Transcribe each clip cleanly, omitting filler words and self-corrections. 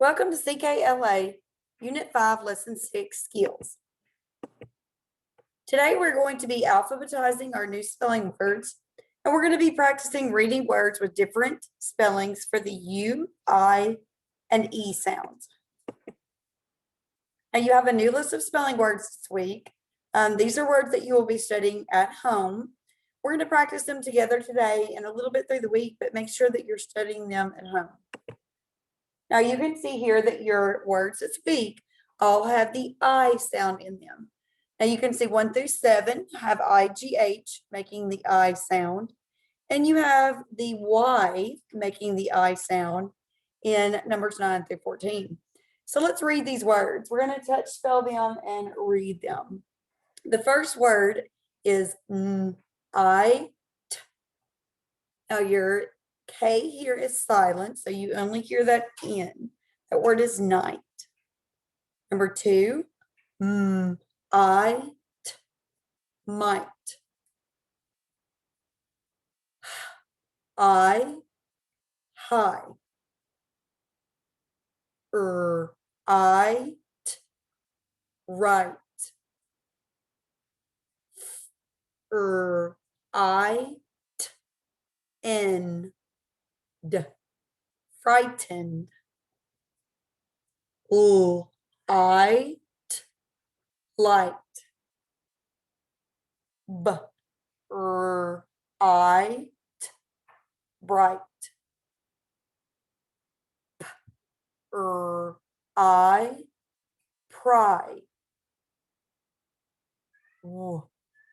Welcome to CKLA, Unit 5, Lesson 6, Skills. Today we're going to be alphabetizing our new spelling words, and we're going to be practicing reading words with different spellings for the U, I, and E sounds. Now you have a new list of spelling words this week. These are words that you will be studying at home. We're going to practice them together today and a little bit through the week, but make sure that you're studying them at home. Now you can see here that your words that speak all have the I sound in them. Now you can see 1 through 7 have IGH making the I sound, and you have the Y making the I sound in numbers 9 through 14. So let's read these words. We're going to touch spell them and read them. The first word is I. Now your K here is silent, so you only hear that N. That word is night. Number 2, I, might. I, high. I, right. I, end. Frightened. I, light. I, bright. I, pry.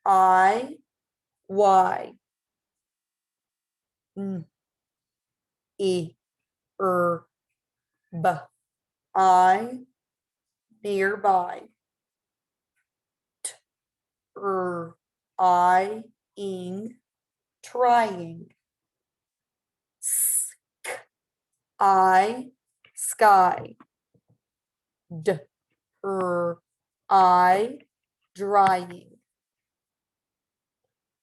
I, why. I, nearby. I, ing, trying. I, sky. I, drying.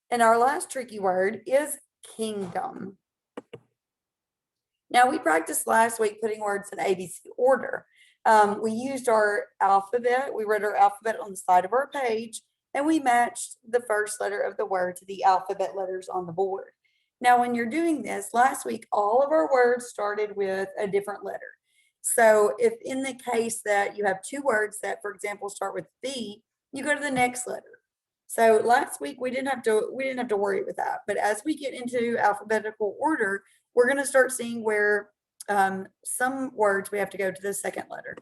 And our last tricky word is kingdom. Now we practiced last week putting words in ABC order. We used our alphabet. We read our alphabet on the side of our page, and we matched the first letter of the word to the alphabet letters on the board. Now, when you're doing this, last week, all of our words started with a different letter. So if in the case that you have two words that, for example, start with B, you go to the next letter. So last week we didn't have to worry with that. But as we get into alphabetical order, we're going to start seeing where some words we have to go to the second letter.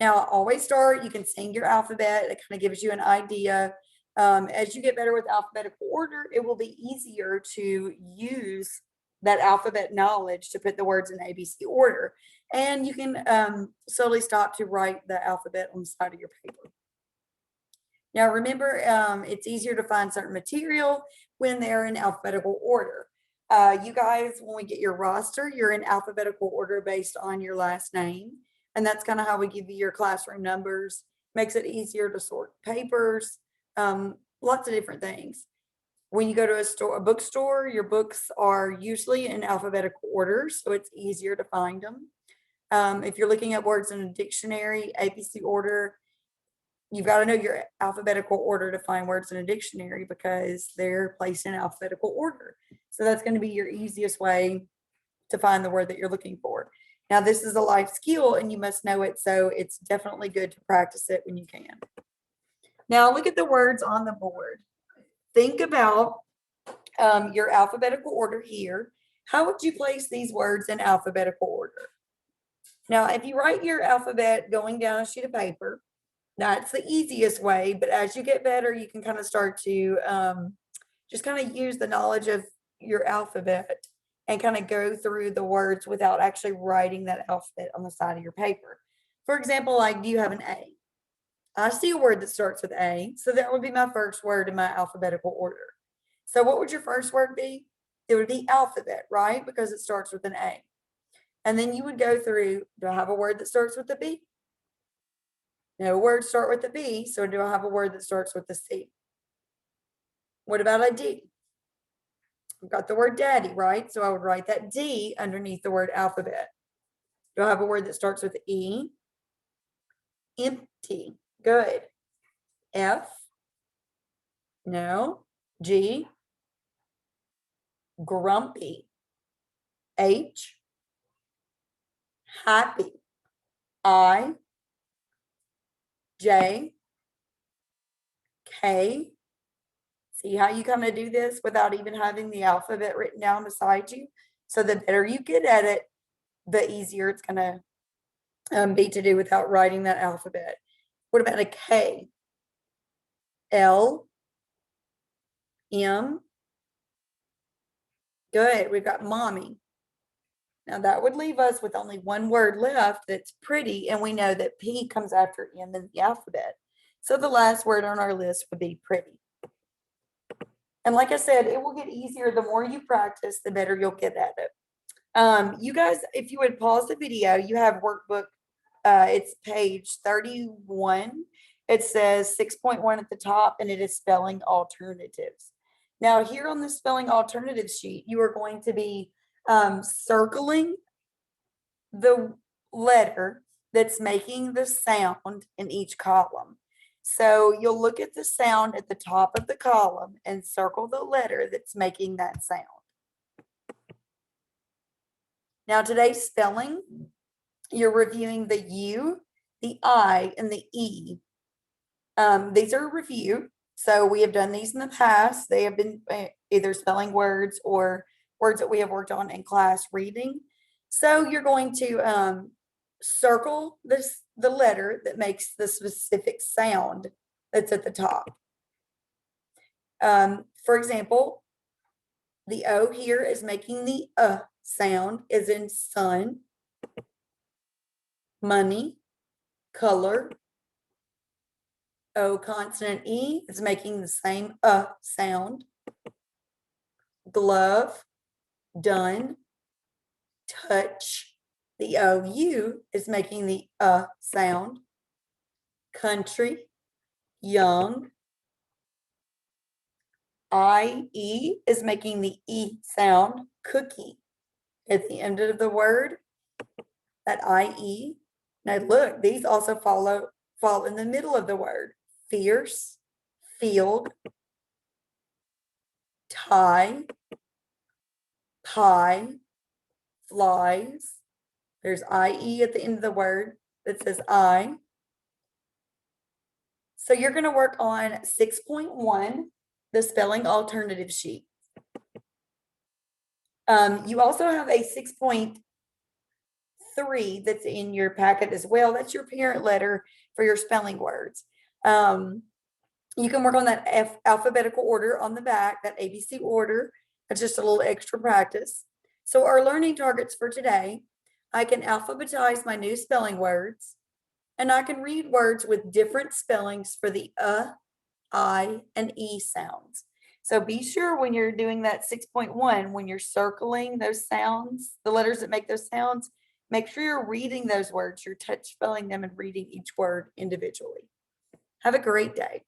Now, always start, you can sing your alphabet. It kind of gives you an idea. As you get better with alphabetical order, it will be easier to use that alphabet knowledge to put the words in ABC order. And you can slowly stop to write the alphabet on the side of your paper. Now, remember, it's easier to find certain material when they're in alphabetical order. You guys, when we get your roster, you're in alphabetical order based on your last name. And that's kind of how we give you your classroom numbers. Makes it easier to sort papers, lots of different things. When you go to a bookstore, your books are usually in alphabetical order, so it's easier to find them. If you're looking at words in a dictionary, ABC order, you've got to know your alphabetical order to find words in a dictionary because they're placed in alphabetical order. So that's going to be your easiest way to find the word that you're looking for. Now, this is a life skill and you must know it, so it's definitely good to practice it when you can. Now, look at the words on the board. Think about your alphabetical order here. How would you place these words in alphabetical order? Now, if you write your alphabet going down a sheet of paper, that's the easiest way, but as you get better, you can kind of start to just kind of use the knowledge of your alphabet and kind of go through the words without actually writing that alphabet on the side of your paper. For example, like, do you have an A? I see a word that starts with A, so that would be my first word in my alphabetical order. So what would your first word be? It would be alphabet, right? Because it starts with an A. And then you would go through, do I have a word that starts with a B? No words start with a B, so do I have a word that starts with a C? What about a D? I've got the word daddy, right? So I would write that D underneath the word alphabet. Do I have a word that starts with E? Empty. Good. F? No. G? Grumpy. H? Happy. I? J? K? See how you come to do this without even having the alphabet written down beside you? So the better you get at it, the easier it's going to be to do without writing that alphabet. What about a K? L? M? Good. We've got mommy. Now that would leave us with only one word left that's pretty, and we know that P comes after M in the alphabet. So the last word on our list would be pretty. And like I said, it will get easier. The more you practice, the better you'll get at it. You guys, if you would pause the video, you have workbook. It's page 31. It says 6.1 at the top, and it is spelling alternatives. Now here on the spelling alternatives sheet, you are going to be circling the letter that's making the sound in each column. So you'll look at the sound at the top of the column and circle the letter that's making that sound. Now today's spelling, you're reviewing the U, the I, and the E. These are a review. So we have done these in the past. They have been either spelling words or words that we have worked on in class reading. So you're going to circle the letter that makes the specific sound that's at the top. For example, the O here is making the sound, as in sun, money, color. O consonant E is making the same sound. Glove, done, touch. The OU is making the sound. Country, young. IE is making the E sound. Cookie. At the end of the word, that IE. Now look, these also fall in the middle of the word. Fierce, field, tie, pie, flies. There's IE at the end of the word that says I. So you're going to work on 6.1, the spelling alternative sheet. You also have a 6.3 that's in your packet as well. That's your parent letter for your spelling words. You can work on that alphabetical order on the back, that ABC order. That's just a little extra practice. So our learning targets for today, I can alphabetize my new spelling words, and I can read words with different spellings for the I, and E sounds. So be sure when you're doing that 6.1, when you're circling those sounds, the letters that make those sounds, make sure you're reading those words, you're touch spelling them and reading each word individually. Have a great day.